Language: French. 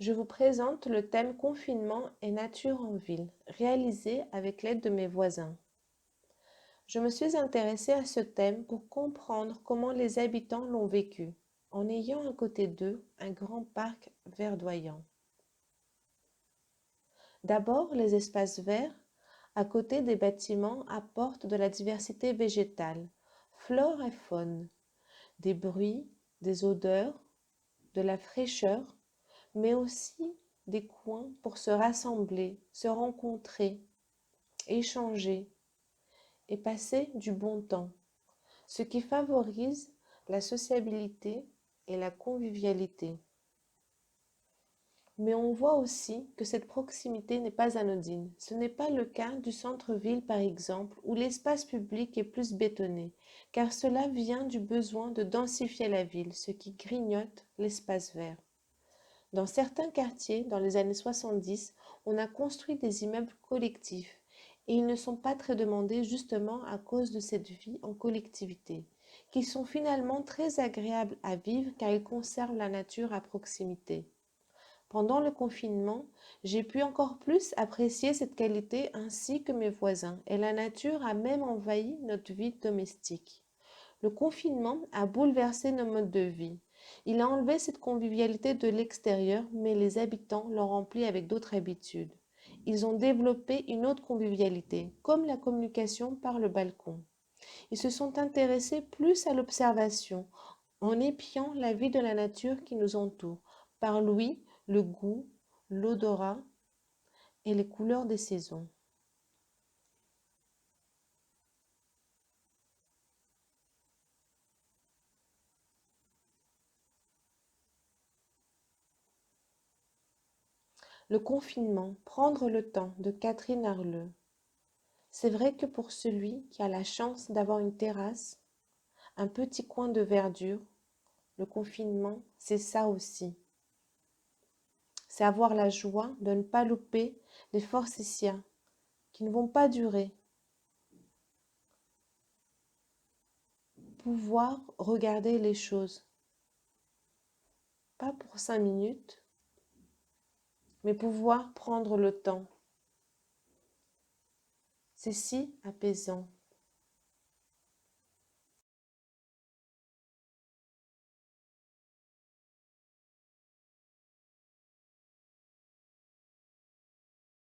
Je vous présente le thème confinement et nature en ville, réalisé avec l'aide de mes voisins. Je me suis intéressée à ce thème pour comprendre comment les habitants l'ont vécu, en ayant à côté d'eux un grand parc verdoyant. D'abord, les espaces verts, à côté des bâtiments, apportent de la diversité végétale, flore et faune, des bruits, des odeurs, de la fraîcheur, mais aussi des coins pour se rassembler, se rencontrer, échanger et passer du bon temps, ce qui favorise la sociabilité et la convivialité. Mais on voit aussi que cette proximité n'est pas anodine. Ce n'est pas le cas du centre-ville par exemple, où l'espace public est plus bétonné, car cela vient du besoin de densifier la ville, ce qui grignote l'espace vert. Dans certains quartiers, dans les années 70, on a construit des immeubles collectifs et ils ne sont pas très demandés justement à cause de cette vie en collectivité, qui sont finalement très agréables à vivre car ils conservent la nature à proximité. Pendant le confinement, j'ai pu encore plus apprécier cette qualité ainsi que mes voisins et la nature a même envahi notre vie domestique. Le confinement a bouleversé nos modes de vie. Il a enlevé cette convivialité de l'extérieur, mais les habitants l'ont rempli avec d'autres habitudes. Ils ont développé une autre convivialité, comme la communication par le balcon. Ils se sont intéressés plus à l'observation, en épiant la vie de la nature qui nous entoure, par l'ouïe, le goût, l'odorat et les couleurs des saisons. Le confinement, prendre le temps de Catherine Arleux. C'est vrai que pour celui qui a la chance d'avoir une terrasse, un petit coin de verdure, le confinement, c'est ça aussi. C'est avoir la joie de ne pas louper les forsythias qui ne vont pas durer. Pouvoir regarder les choses, pas pour 5 minutes, mais pouvoir prendre le temps. C'est si apaisant.